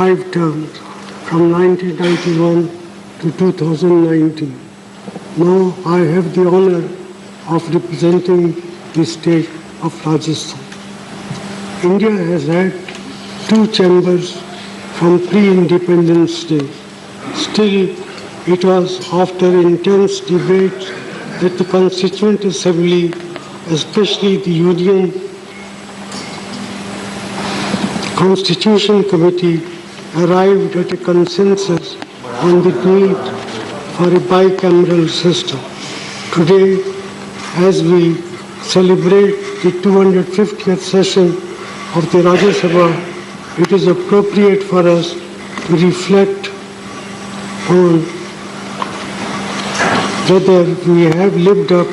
5 terms from 1991 to 2019. Now I have the honor of representing the state of Rajasthan. India has had 2 chambers from pre-independence days. Still, it was after intense debate that the Constituent Assembly, especially the Union Constitution Committee, arrived at a consensus on the need for a bicameral system. Today, as we celebrate the 250th session of the Rajya Sabha, it is appropriate for us to reflect on whether we have lived up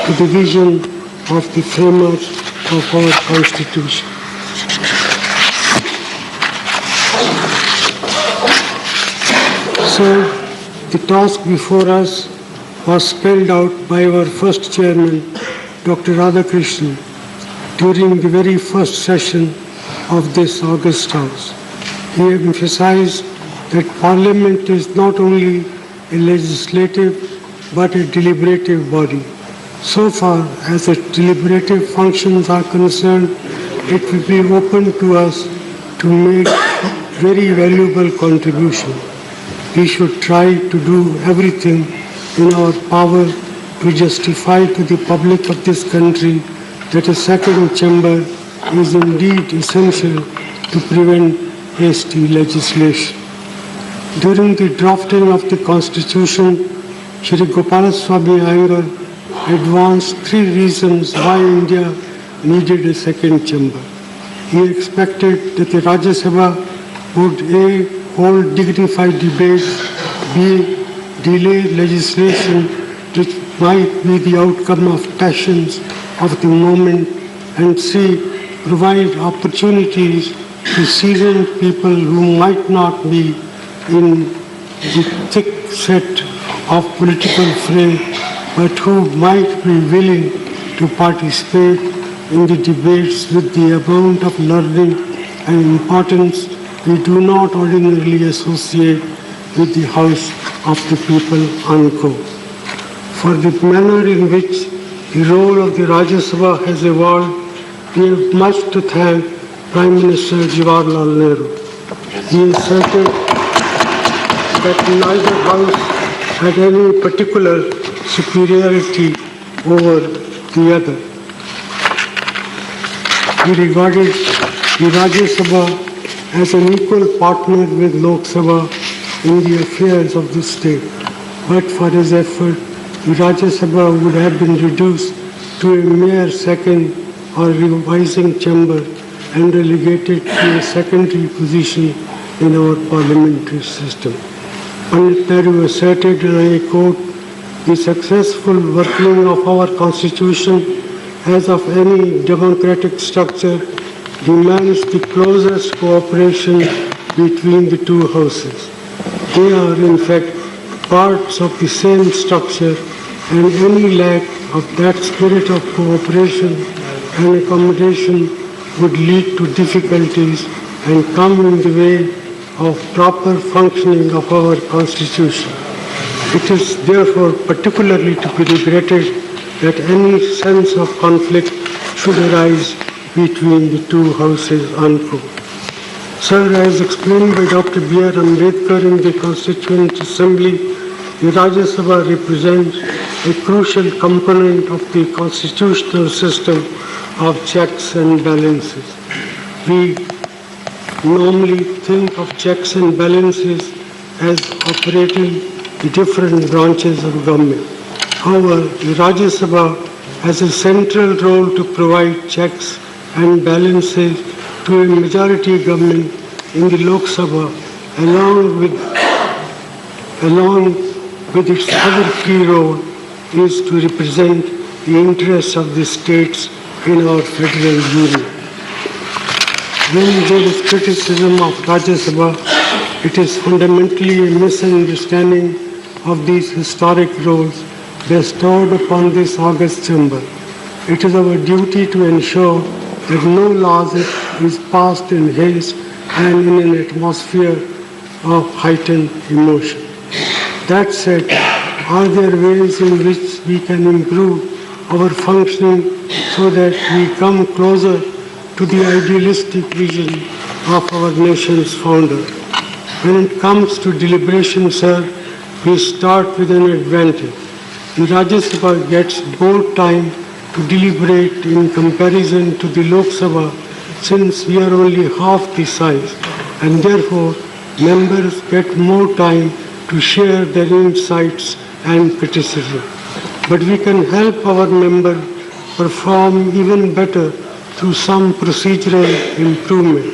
to the vision of the framers of our Constitution. So, the task before us was spelled out by our first chairman, Dr. Radhakrishnan, during the very first session of this August House. He emphasized that Parliament is not only a legislative but a deliberative body. So far as the deliberative functions are concerned, it will be open to us to make very valuable contribution. We should try to do everything in our power to justify to the public of this country that a second chamber is indeed essential to prevent hasty legislation. During the drafting of the Constitution, Shri Gopalaswamy Iyengar advanced 3 reasons why India needed a second chamber. He expected that the Rajya Sabha would A. hold dignified debates, B. delay legislation which might be the outcome of passions of the moment, and C. provide opportunities to seasoned people who might not be in the thick set of political fray, but who might be willing to participate in the debates with the amount of learning and importance we do not ordinarily associate with the House of the People, unquote. For the manner in which the role of the Rajya Sabha has evolved, we have much to thank Prime Minister Jawaharlal Nehru. He asserted that neither house had any particular superiority over the other. He regarded the Rajya Sabha as an equal partner with Lok Sabha in the affairs of the state. But for his effort, the Rajya Sabha would have been reduced to a mere second or revising chamber and relegated to a secondary position in our parliamentary system. Pandit Nehru asserted, and I quote, "The successful working of our Constitution, as of any democratic structure, demands the closest cooperation between the 2 houses. They are, in fact, parts of the same structure, and any lack of that spirit of cooperation and accommodation would lead to difficulties and come in the way of proper functioning of our Constitution. It is therefore particularly to be regretted that any sense of conflict should arise between the 2 houses, unquote." Sir, as explained by Dr. B.R. Ambedkar in the Constituent Assembly, the Rajya Sabha represents a crucial component of the constitutional system of checks and balances. We normally think of checks and balances as operating the different branches of government. However, the Rajya Sabha has a central role to provide checks and balances to a majority government in the Lok Sabha, along with its other key role is to represent the interests of the states in our federal union. When there is criticism of Rajya Sabha, it is fundamentally a misunderstanding of these historic roles bestowed upon this august chamber. It is our duty to ensure that no laws is passed in haste and in an atmosphere of heightened emotion. That said, are there ways in which we can improve our functioning so that we come closer to the idealistic vision of our nation's founder? When it comes to deliberation, sir, we start with an advantage. The Rajya Sabha gets more time to deliberate in comparison to the Lok Sabha, since we are only half the size, and therefore members get more time to share their insights and criticism. But we can help our members perform even better through some procedural improvement.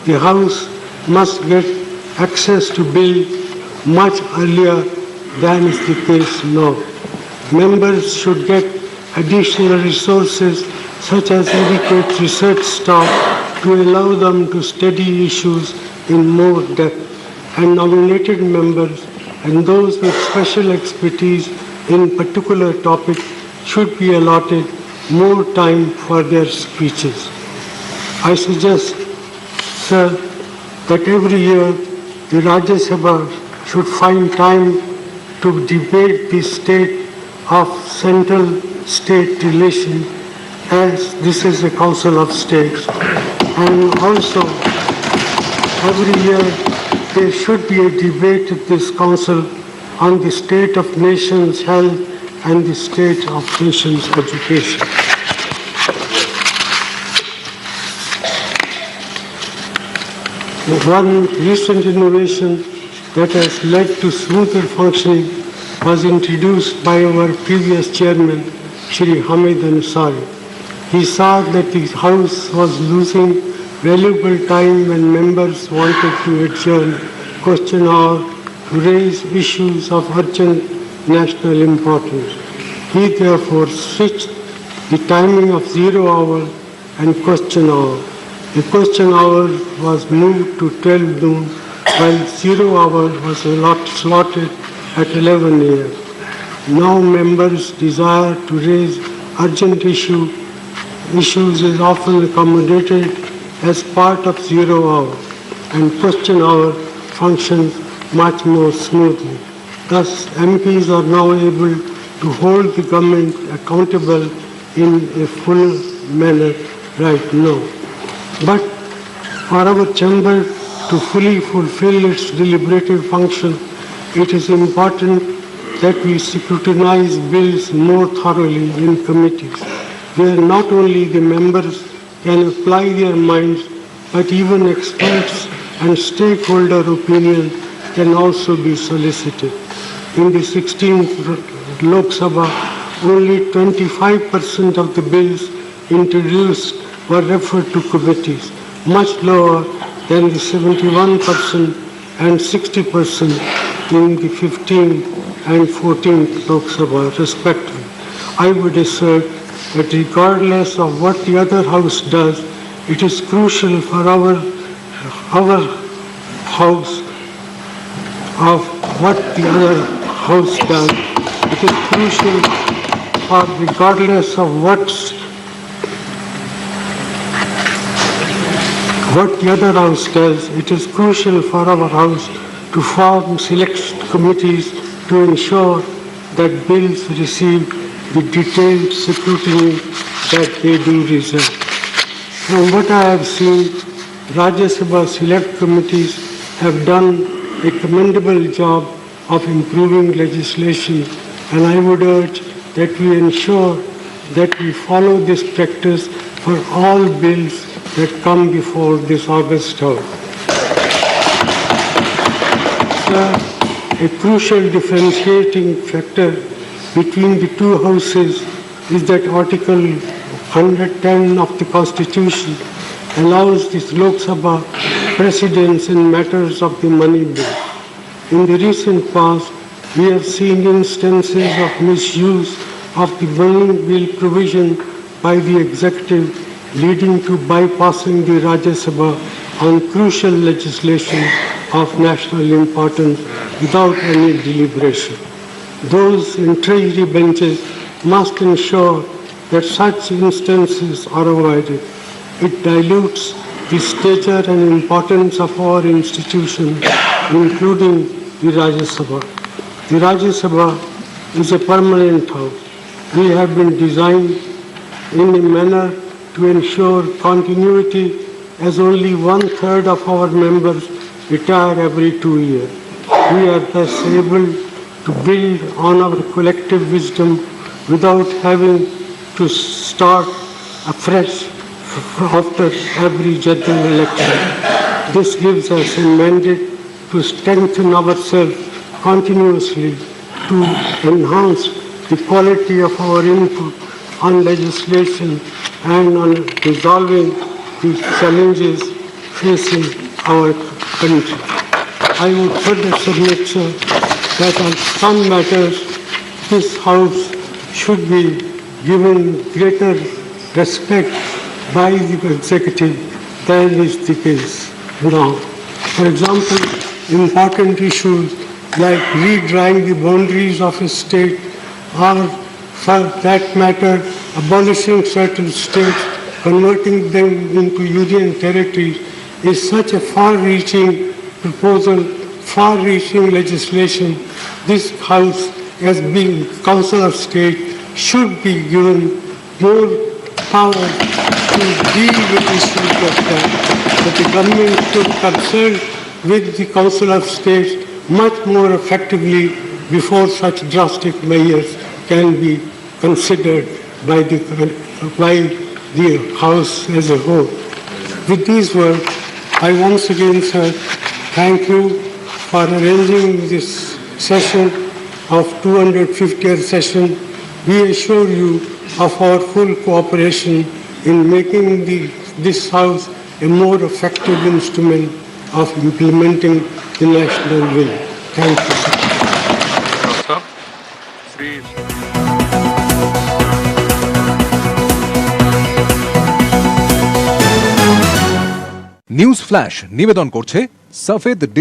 The House must get access to bill much earlier than is the case now. Members should get additional resources such as adequate research staff to allow them to study issues in more depth, and nominated members and those with special expertise in particular topic should be allotted more time for their speeches. I suggest, sir, that every year the Rajya Sabha should find time to debate the state of central-state relation, as this is a Council of States. And also, every year there should be a debate at this Council on the state of nation's health and the state of nation's education. One recent innovation that has led to smoother functioning was introduced by our previous chairman, Shri Hamid Ansari. He saw that the House was losing valuable time when members wanted to adjourn question hour to raise issues of urgent national importance. He therefore switched the timing of 0 hour and question hour. The question hour was moved to 12 noon, while 0 hour was slotted at 11 a.m. Now members' desire to raise urgent issues is often accommodated as part of 0 hour, and question hour functions much more smoothly. Thus, MPs are now able to hold the government accountable in a full manner right now. But for our chamber to fully fulfill its deliberative function, it is important that we scrutinize bills more thoroughly in committees, where not only the members can apply their minds, but even experts and stakeholder opinion can also be solicited. In the 16th Lok Sabha, only 25% of the bills introduced were referred to committees, much lower than the 71% and 60% in the 15th and 14th Lok Sabha, respectively. I would assert that regardless of what the other house does, it is crucial for our house of what the other house does. It is crucial for regardless of what the other house does, it is crucial for our house to form select committees to ensure that bills receive the detailed scrutiny that they do deserve. From what I have seen, Rajya Sabha select committees have done a commendable job of improving legislation, and I would urge that we ensure that we follow this practice for all bills that come before this August House. A crucial differentiating factor between the two houses is that Article 110 of the Constitution allows this Lok Sabha precedence in matters of the money bill. In the recent past, we have seen instances of misuse of the money bill provision by the executive, leading to bypassing the Rajya Sabha on crucial legislation of national importance without any deliberation. Those in Treasury benches must ensure that such instances are avoided. It dilutes the stature and importance of our institution, including the Rajya Sabha. The Rajya Sabha is a permanent house. We have been designed in a manner to ensure continuity, as only 1/3 of our members retire every 2 years. We are thus able to build on our collective wisdom without having to start afresh after every general election. This gives us a mandate to strengthen ourselves continuously, to enhance the quality of our input on legislation and on resolving the challenges facing our country. I would further submit, sir, that on some matters this House should be given greater respect by the executive than is the case now. For example, important issues like redrawing the boundaries of a state, or for that matter, abolishing certain states, converting them into union territories, is such a far-reaching proposal, far-reaching legislation. This House, as being Council of State, should be given more power to deal with issues like that. That the government should consult with the Council of States much more effectively before such drastic measures can be considered by the House as a whole. With these words, I once again, sir, thank you for arranging this session of 250th session. We assure you of our full cooperation in making this House a more effective instrument of implementing the national will. Thank you, sir. News flash নিবেদন করছে সফেদ